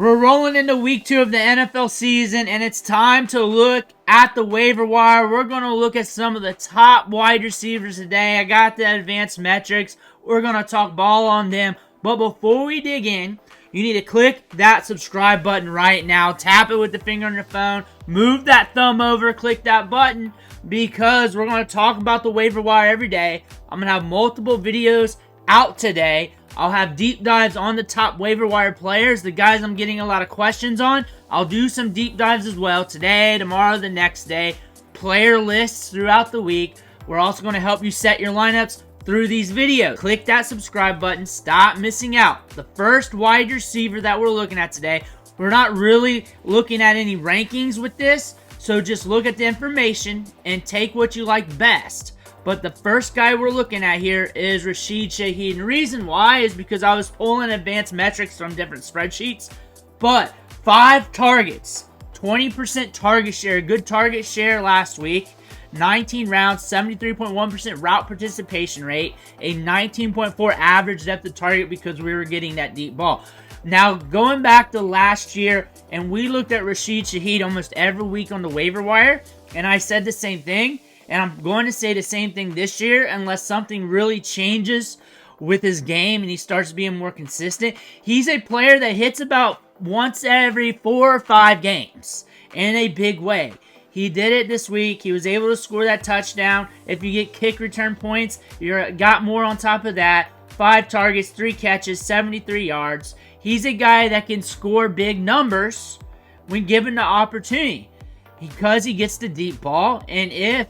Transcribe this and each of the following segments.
We're rolling into week 2 of the NFL season, and it's time to look at the waiver wire. We're going to look at some of the top wide receivers today. I got the advanced metrics. We're going to talk ball on them. But before we dig in, you need to click that subscribe button right now. Tap it with the finger on your phone. Move that thumb over. Click that button because we're going to talk about the waiver wire every day. I'm going to have multiple videos out today. I'll have deep dives on the top waiver wire players, the guys I'm getting a lot of questions on. I'll do some deep dives as well today, tomorrow, the next day. Player lists throughout the week. We're also going to help you set your lineups through these videos. Click that subscribe button. Stop missing out. The first wide receiver that we're looking at today, we're not really looking at any rankings with this, so just look at the information and take what you like best. But the first guy we're looking at here is Rashid Shaheed. And the reason why is because I was pulling advanced metrics from different spreadsheets. But 5 targets, 20% target share, good target share last week. 19 rounds, 73.1% route participation rate, a 19.4 average depth of target because we were getting that deep ball. Now, going back to last year, and we looked at Rashid Shaheed almost every week on the waiver wire, and I said the same thing. And I'm going to say the same thing this year unless something really changes with his game and he starts being more consistent. He's a player that hits about once every 4 or 5 games in a big way. He did it this week. He was able to score that touchdown. If you get kick return points, you got more on top of that. 5 targets, 3 catches, 73 yards. He's a guy that can score big numbers when given the opportunity because he gets the deep ball, and if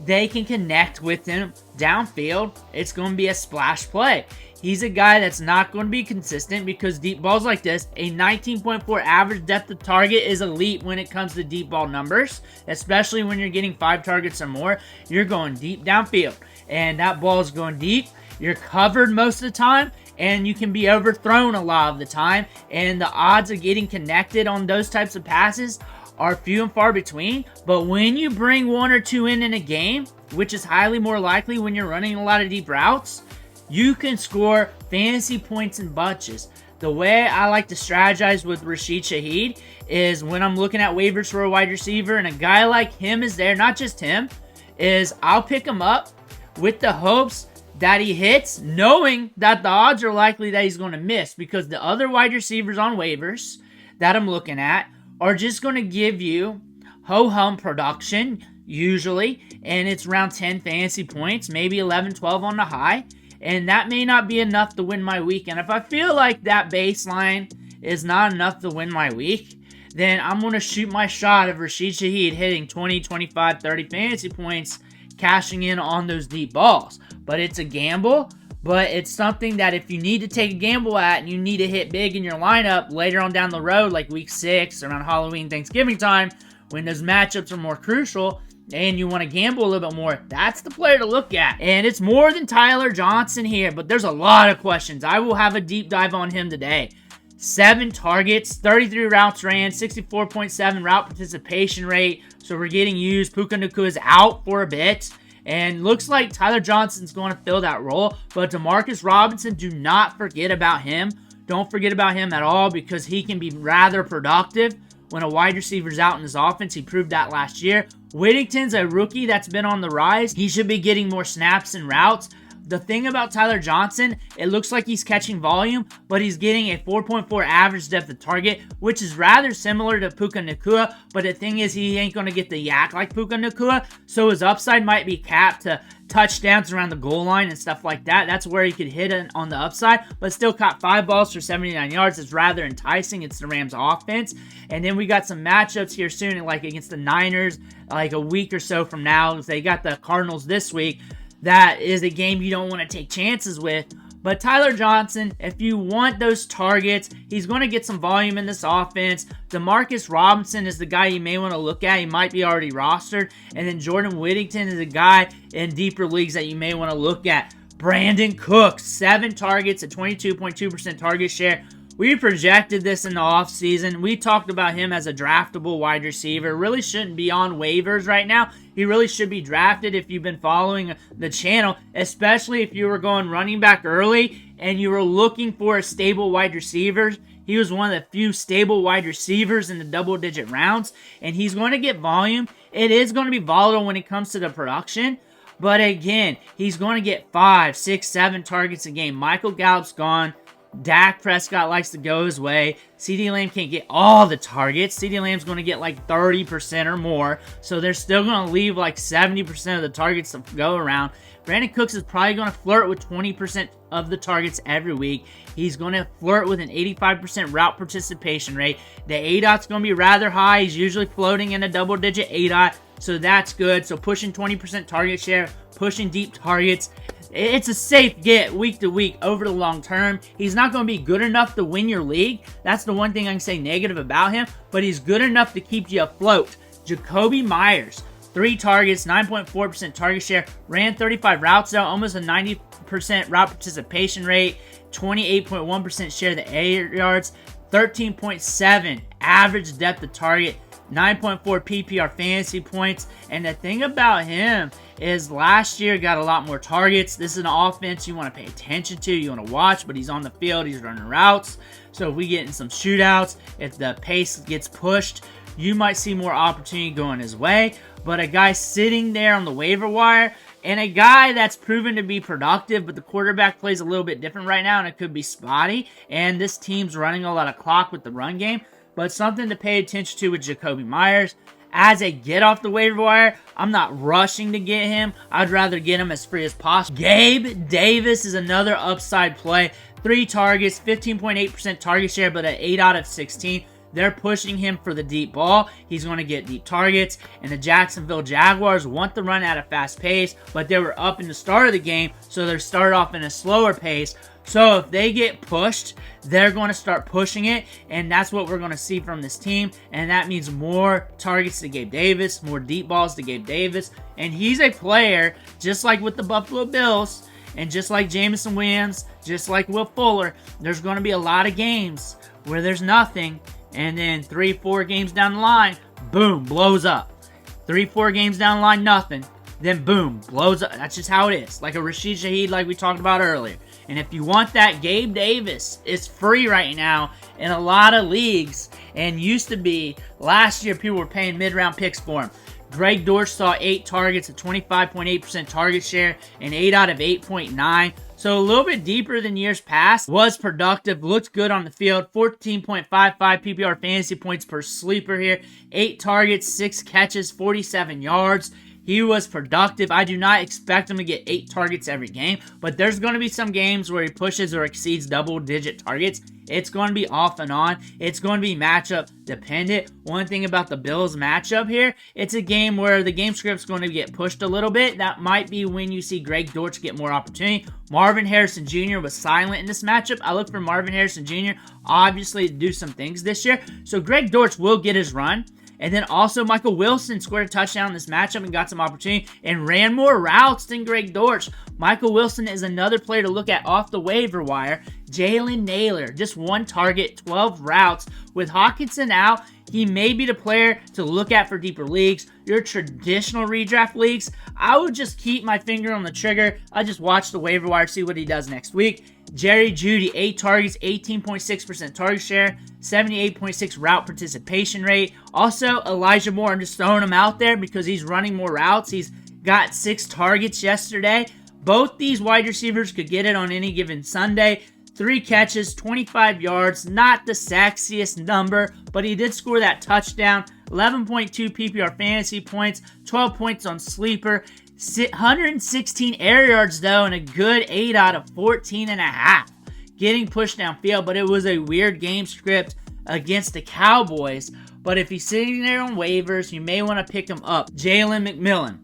they can connect with him downfield, it's going to be a splash play. He's a guy that's not going to be consistent because deep balls like this, a 19.4 average depth of target is elite when it comes to deep ball numbers, especially when you're getting 5 targets or more. You're going deep downfield, and that ball is going deep. You're covered most of the time, and you can be overthrown a lot of the time, and the odds of getting connected on those types of passes are few and far between. But when you bring 1 or 2 in a game, which is highly more likely when you're running a lot of deep routes, you can score fantasy points in bunches. The way I like to strategize with Rashid Shaheed is when I'm looking at waivers for a wide receiver and a guy like him is there, not just him, is I'll pick him up with the hopes that he hits, knowing that the odds are likely that he's going to miss because the other wide receivers on waivers that I'm looking at are just going to give you ho-hum production, usually, and it's around 10 fantasy points, maybe 11, 12 on the high, and that may not be enough to win my week. And if I feel like that baseline is not enough to win my week, then I'm going to shoot my shot of Rashid Shaheed hitting 20, 25, 30 fantasy points, cashing in on those deep balls. But it's a gamble. But it's something that if you need to take a gamble at and you need to hit big in your lineup later on down the road, like week 6, around Halloween, Thanksgiving time, when those matchups are more crucial and you want to gamble a little bit more, that's the player to look at. And it's more than Tyler Johnson here, but there's a lot of questions. I will have a deep dive on him today. 7 targets, 33 routes ran, 64.7 route participation rate. So we're getting used. Puka Nacua is out for a bit. And looks like Tyler Johnson's going to fill that role. But Demarcus Robinson, do not forget about him. Don't forget about him at all because he can be rather productive when a wide receiver's out in his offense. He proved that last year. Whittington's a rookie that's been on the rise. He should be getting more snaps and routes. The thing about Tyler Johnson, it looks like he's catching volume, but he's getting a 4.4 average depth of target, which is rather similar to Puka Nacua, but the thing is he ain't going to get the yak like Puka Nacua, so his upside might be capped to touchdowns around the goal line and stuff like that. That's where he could hit it on the upside, but still caught 5 balls for 79 yards. It's rather enticing. It's the Rams offense. And then we got some matchups here soon, like against the Niners, like a week or so from now. If they got the Cardinals this week, that is a game you don't want to take chances with. But Tyler Johnson, if you want those targets, he's going to get some volume in this offense. Demarcus Robinson is the guy you may want to look at. He might be already rostered. And then Jordan Whittington is a guy in deeper leagues that you may want to look at. Brandin Cooks, 7 targets, a 22.2% target share. We projected this in the offseason. We talked about him as a draftable wide receiver. Really shouldn't be on waivers right now. He really should be drafted if you've been following the channel, especially if you were going running back early and you were looking for a stable wide receiver. He was one of the few stable wide receivers in the double-digit rounds, and he's going to get volume. It is going to be volatile when it comes to the production, but again, he's going to get 5, 6, 7 targets a game. Michael Gallup's gone. Dak Prescott likes to go his way. CeeDee Lamb can't get all the targets. CeeDee Lamb's going to get like 30% or more. So they're still going to leave like 70% of the targets to go around. Brandin Cooks is probably going to flirt with 20% of the targets every week. He's going to flirt with an 85% route participation rate. The ADOT's going to be rather high. He's usually floating in a double-digit ADOT, so that's good. So pushing 20% target share, pushing deep targets. It's a safe get week to week over the long term. He's not going to be good enough to win your league. That's the one thing I can say negative about him, but he's good enough to keep you afloat. Jakobi Meyers, 3 targets, 9.4% target share, ran 35 routes though, almost a 90% route participation rate, 28.1% share of the air yards, 13.7 average depth of target, 9.4 PPR fantasy points. And the thing about him is last year got a lot more targets. This is an offense you want to pay attention to, you want to watch, but he's on the field, he's running routes. So if we get in some shootouts, if the pace gets pushed, you might see more opportunity going his way. But a guy sitting there on the waiver wire, and a guy that's proven to be productive, but the quarterback plays a little bit different right now, and it could be spotty. And this team's running a lot of clock with the run game. But something to pay attention to with Jakobi Meyers. As a get off the waiver wire, I'm not rushing to get him. I'd rather get him as free as possible. Gabe Davis is another upside play. 3 targets, 15.8% target share, but an 8 out of 16. They're pushing him for the deep ball. He's going to get deep targets. And the Jacksonville Jaguars want to run at a fast pace, but they were up in the start of the game, so they started off in a slower pace. So if they get pushed, they're going to start pushing it, and that's what we're going to see from this team. And that means more targets to Gabe Davis, more deep balls to Gabe Davis. And he's a player, just like with the Buffalo Bills, and just like Jameson Williams, just like Will Fuller, there's going to be a lot of games where there's nothing, and then 3-4 games down the line, boom, blows up. 3-4 games down the line, nothing. Then boom, blows up. That's just how it is. Like a Rashid Shaheed like we talked about earlier. And if you want that, Gabe Davis is free right now in a lot of leagues. And used to be, last year people were paying mid-round picks for him. Greg Dortch saw 8 targets, a 25.8% target share, an 8 out of 8.9. So a little bit deeper than years past. Was productive, looked good on the field. 14.55 PPR fantasy points per sleeper here. 8 targets, 6 catches, 47 yards. He was productive. I do not expect him to get 8 targets every game, but there's going to be some games where he pushes or exceeds double-digit targets. It's going to be off and on. It's going to be matchup dependent. One thing about the Bills matchup here, it's a game where the game script's going to get pushed a little bit. That might be when you see Greg Dortch get more opportunity. Marvin Harrison Jr. was silent in this matchup. I look for Marvin Harrison Jr. obviously to do some things this year. So Greg Dortch will get his run. And then also Michael Wilson scored a touchdown in this matchup and got some opportunity and ran more routes than Greg Dortch. Michael Wilson is another player to look at off the waiver wire. Jalen Nailor, just 1 target, 12 routes. With Hawkinson out, he may be the player to look at for deeper leagues. Your traditional redraft leagues, I would just keep my finger on the trigger. I just watch the waiver wire, see what he does next week. Jeudy, 8 targets, 18.6% target share, 78.6 route participation rate. Also, Elijah Moore, I'm just throwing him out there because he's running more routes. He's got 6 targets yesterday. Both these wide receivers could get it on any given Sunday. 3 catches, 25 yards, not the sexiest number, but he did score that touchdown. 11.2 PPR fantasy points, 12 points on sleeper, 116 air yards though, and a good 8 out of 14.5. Getting pushed downfield, but it was a weird game script against the Cowboys. But if he's sitting there on waivers, you may want to pick him up. Jalen McMillan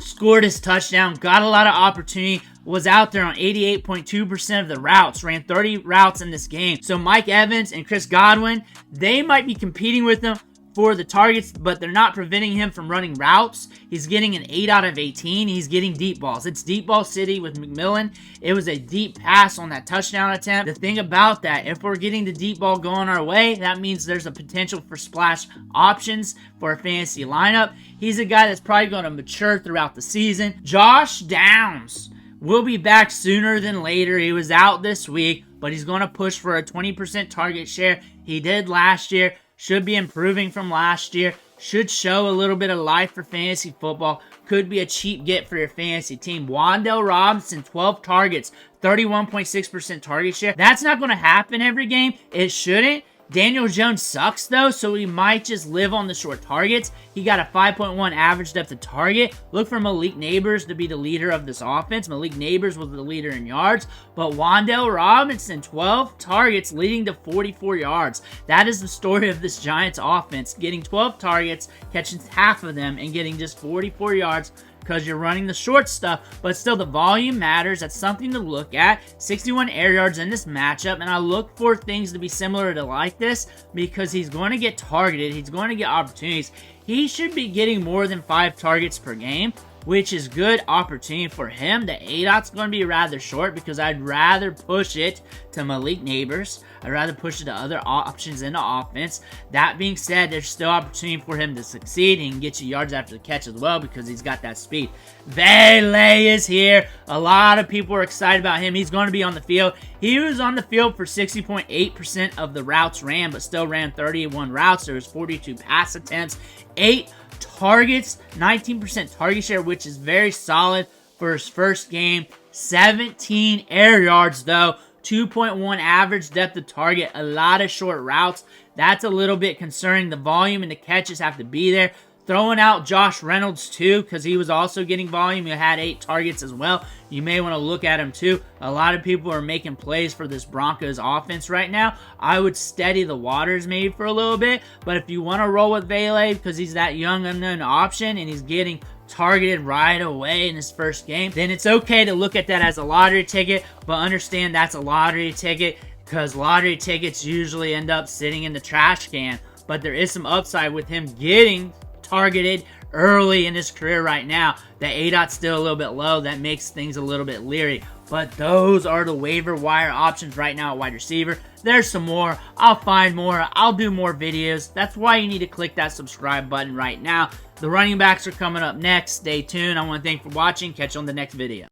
scored his touchdown, got a lot of opportunity, was out there on 88.2% of the routes, ran 30 routes in this game. So Mike Evans and Chris Godwin, they might be competing with him for the targets, but they're not preventing him from running routes. He's getting an 8 out of 18. He's getting deep balls. It's deep ball city with McMillan. It was a deep pass on that touchdown attempt. The thing about that, if we're getting the deep ball going our way, that means there's a potential for splash options for a fantasy lineup. He's a guy that's probably going to mature throughout the season. Josh Downs will be back sooner than later. He was out this week. but he's going to push for a 20% target share. He did last year. Should be improving from last year. Should show a little bit of life for fantasy football. Could be a cheap get for your fantasy team. Wan'Dale Robinson, 12 targets, 31.6% target share. That's not going to happen every game. It shouldn't. Daniel Jones sucks, though, so he might just live on the short targets. He got a 5.1 average depth of target. Look for Malik Neighbors to be the leader of this offense. Malik Neighbors was the leader in yards, but Wan'Dale Robinson, 12 targets leading to 44 yards. That is the story of this Giants offense, getting 12 targets, catching half of them, and getting just 44 yards because you're running the short stuff, but still the volume matters. That's something to look at. 61 air yards in this matchup, and I look for things to be similar to like this because he's going to get targeted. He's going to get opportunities. He should be getting more than 5 targets per game, which is good opportunity for him. The ADOT's going to be rather short because I'd rather push it to Malik Neighbors. I'd rather push it to other options in the offense. That being said, there's still opportunity for him to succeed. He can get you yards after the catch as well because he's got that speed. Vele is here. A lot of people are excited about him. He's going to be on the field. He was on the field for 60.8% of the routes ran, but still ran 31 routes. There was 42 pass attempts, 8 targets, 19% target share, which is very solid for his first game. 17 air yards, though. 2.1 average depth of target. A lot of short routes. That's a little bit concerning. The volume and the catches have to be there. Throwing out Josh Reynolds, too, because he was also getting volume. He had 8 targets as well. You may want to look at him, too. A lot of people are making plays for this Broncos offense right now. I would steady the waters maybe for a little bit, but if you want to roll with Vele because he's that young unknown option and he's getting targeted right away in his first game, then it's okay to look at that as a lottery ticket, but understand that's a lottery ticket because lottery tickets usually end up sitting in the trash can, but there is some upside with him getting targeted early in his career right now. The ADOT's still a little bit low. That makes things a little bit leery. But those are the waiver wire options right now at wide receiver. There's some more. I'll find more. I'll do more videos. That's why you need to click that subscribe button right now. The running backs are coming up next. Stay tuned. I want to thank you for watching. Catch you on the next video.